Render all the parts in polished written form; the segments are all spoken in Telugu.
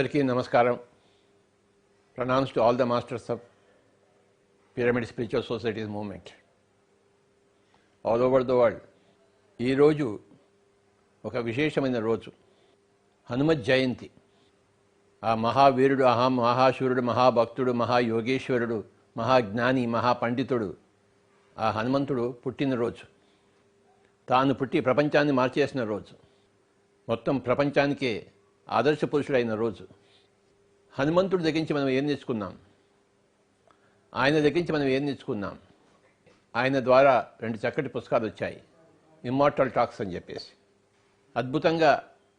అందరికీ నమస్కారం. Pronounced to all the masters of Pyramid Spiritual Societies movement all over the world. ఈ రోజు ఒక విశేషమైన రోజు, హనుమత్ జయంతి. ఆ మహావీరుడు, మహాశూరుడు, మహాభక్తుడు, మహాయోగేశ్వరుడు, మహాజ్ఞాని, మహాపండితుడు ఆ హనుమంతుడు పుట్టినరోజు. తాను పుట్టి ప్రపంచాన్ని మార్చేసిన రోజు, మొత్తం ప్రపంచానికే ఆదర్శ పురుషుడైన రోజు. హనుమంతుడి దగ్గర నుంచి మనం ఏం నేర్చుకున్నాం? ఆయన దగ్గర నుంచి మనం ఏం నేర్చుకున్నాం? ఆయన ద్వారా 2 చక్కటి పుస్తకాలు వచ్చాయి, ఇమ్మార్టల్ టాక్స్ అని చెప్పేసి. అద్భుతంగా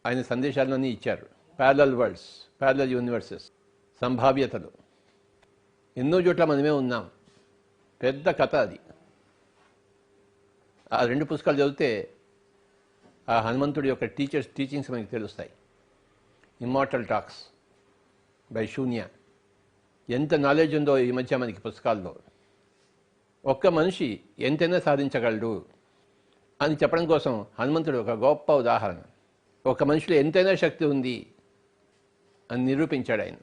ఆయన సందేశాలన్నీ ఇచ్చారు. ప్యారలల్ వరల్డ్స్, ప్యారలల్ యూనివర్సెస్, సంభావ్యతలు. ఎన్నో చోట్ల మనమే ఉన్నాం. పెద్ద కథ అది. ఆ 2 పుస్తకాలు చదివితే ఆ హనుమంతుడి యొక్క టీచింగ్స్ మనకి తెలుస్తాయి. ఇమ్మార్టల్ టాక్స్ బై శూన్య. ఎంత నాలెడ్జ్ ఉందో ఈ మధ్య మనకి పుస్తకాల్లో. ఒక్క మనిషి ఎంతైనా సాధించగలడు అని చెప్పడం కోసం హనుమంతుడు ఒక గొప్ప ఉదాహరణ. ఒక మనిషిలో ఎంతైనా శక్తి ఉంది అని నిరూపించాడు ఆయన.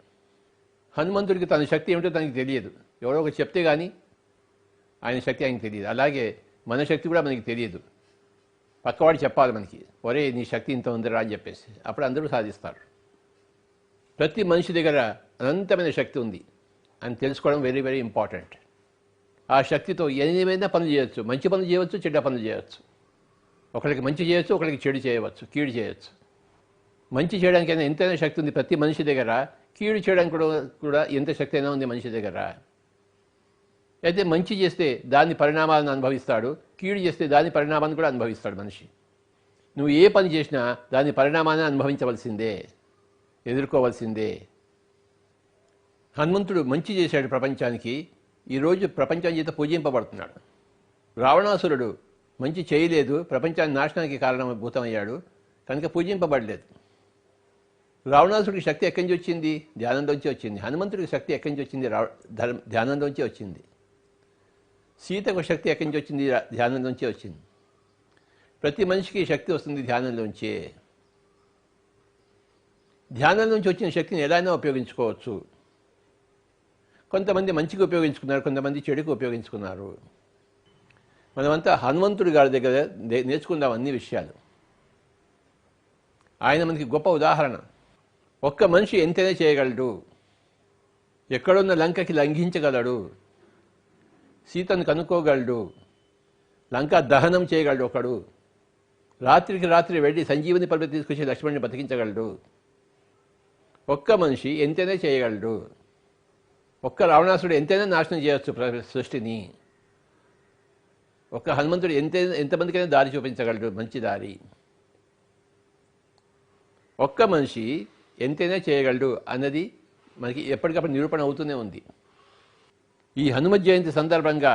హనుమంతుడికి తన శక్తి ఏమిటో తనకి తెలియదు. ఎవరో ఒక చెప్తే కానీ ఆయన శక్తి ఆయనకి తెలియదు. అలాగే మన శక్తి కూడా మనకి తెలియదు. పక్కవాడు చెప్పాలి మనకి, ఒరే నీ శక్తి ఇంత ఉందిరా అని చెప్పేసి. అప్పుడు అందరూ సాధిస్తారు. ప్రతి మనిషి దగ్గర అనంతమైన శక్తి ఉంది అని తెలుసుకోవడం వెరీ వెరీ ఇంపార్టెంట్. ఆ శక్తితో ఏమైనా పనులు చేయవచ్చు. మంచి పనులు చేయవచ్చు, చెడ్డ పనులు చేయవచ్చు. ఒకరికి మంచి చేయవచ్చు, ఒకరికి చెడు చేయవచ్చు, కీడు చేయవచ్చు. మంచి చేయడానికైనా ఎంతైనా శక్తి ఉంది ప్రతి మనిషి దగ్గర. కీడు చేయడానికి కూడా ఎంత శక్తి అయినా ఉంది మనిషి దగ్గర. అయితే మంచి చేస్తే దాని పరిణామాలను అనుభవిస్తాడు, కీడు చేస్తే దాని పరిణామాన్ని కూడా అనుభవిస్తాడు మనిషి. నువ్వు ఏ పని చేసినా దాని పరిణామాన్ని అనుభవించవలసిందే, ఎదుర్కోవాల్సిందే. హనుమంతుడు మంచి చేశాడు ప్రపంచానికి. ఈరోజు ప్రపంచం చేత పూజింపబడుతున్నాడు. రావణాసురుడు మంచి చేయలేదు, ప్రపంచాన్ని నాశనానికి కారణభూతమయ్యాడు, కనుక పూజింపబడలేదు. రావణాసుడికి శక్తి ఎక్కడి నుంచి వచ్చింది? ధ్యానంలోంచి వచ్చింది. హనుమంతుడికి శక్తి ఎక్కడి నుంచి వచ్చింది? ధ్యానంలోంచి వచ్చింది. సీతకు శక్తి ఎక్కడి నుంచి వచ్చింది? ధ్యానంలోంచి వచ్చింది. ప్రతి మనిషికి శక్తి వస్తుంది ధ్యానంలోంచే. ధ్యానం నుంచి వచ్చిన శక్తిని ఎలా అయినా ఉపయోగించుకోవచ్చు. కొంతమంది మంచిగా ఉపయోగించుకున్నారు, కొంతమంది చెడుకు ఉపయోగించుకున్నారు. మనమంతా హనుమంతుడి గారి దగ్గర నేర్చుకుందాం అన్ని విషయాలు. ఆయన మనకి గొప్ప ఉదాహరణ. ఒక్క మనిషి ఎంతైనా చేయగలడు. ఎక్కడున్న లంకకి లంఘించగలడు, సీతను కనుక్కోగలడు, లంక దహనం చేయగలడు ఒకడు. రాత్రికి రాత్రి వెళ్ళి సంజీవని పర్వతం తీసుకొచ్చి లక్ష్మణుని బతికించగలడు. ఒక్క మనిషి ఎంతైనా చేయగలడు. ఒక్క రావణాసుడు ఎంతైనా నాశనం చేయవచ్చు సృష్టిని. ఒక్క హనుమంతుడు ఎంతమందికైనా దారి చూపించగలడు, మంచి దారి. ఒక్క మనిషి ఎంతైనా చేయగలడు అన్నది మనకి ఎప్పటికప్పుడు నిరూపణ అవుతూనే ఉంది. ఈ హనుమత్ జయంతి సందర్భంగా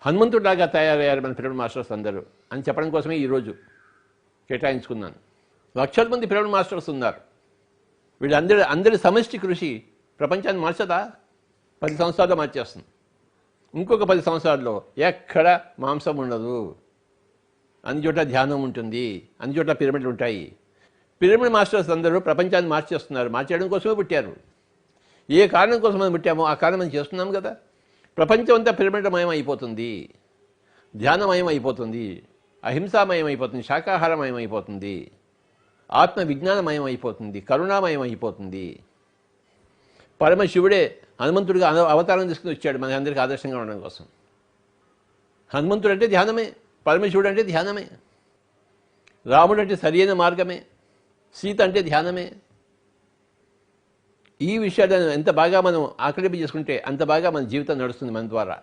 హనుమంతుడిలాగా తయారయ్యారు మన పిరమిడ్ మాస్టర్స్ అందరూ అని చెప్పడం కోసమే ఈరోజు కేటాయించుకున్నాను. లక్షల మంది పిరమిడ్ మాస్టర్స్ ఉన్నారు. వీళ్ళందరి సమష్టి కృషి ప్రపంచాన్ని మార్చదా? 10 సంవత్సరాల్లో మార్చేస్తుంది. ఇంకొక 10 సంవత్సరాల్లో ఎక్కడ మాంసం ఉండదు, అన్ని చోట్ల ధ్యానం ఉంటుంది, అన్ని చోట్ల పిరమిడ్లు ఉంటాయి. పిరమిడ్ మాస్టర్స్ అందరూ ప్రపంచాన్ని మార్చేస్తున్నారు. మార్చేయడం కోసమే పుట్టారు. ఏ కారణం కోసం మనం పుట్టామో ఆ కారణం మనం చేస్తున్నాం కదా. ప్రపంచం అంతా పిరమిడ్మయం అయిపోతుంది, ధ్యానమయం అయిపోతుంది, అహింసామయం అయిపోతుంది, శాకాహారమయం అయిపోతుంది, ఆత్మ విజ్ఞానమయం అయిపోతుంది, కరుణామయం అయిపోతుంది. పరమశివుడే హనుమంతుడిగా అవతారం తీసుకుని వచ్చాడు మన అందరికీ ఆదర్శంగా ఉండడం కోసం. హనుమంతుడు అంటే ధ్యానమే, పరమశివుడు అంటే ధ్యానమే, రాముడు అంటే సరియైన మార్గమే, సీత అంటే ధ్యానమే. ఈ విషయాలను ఎంత బాగా మనం ఆకలింపు చేసుకుంటే అంత బాగా మన జీవితం నడుస్తుంది మన ద్వారా.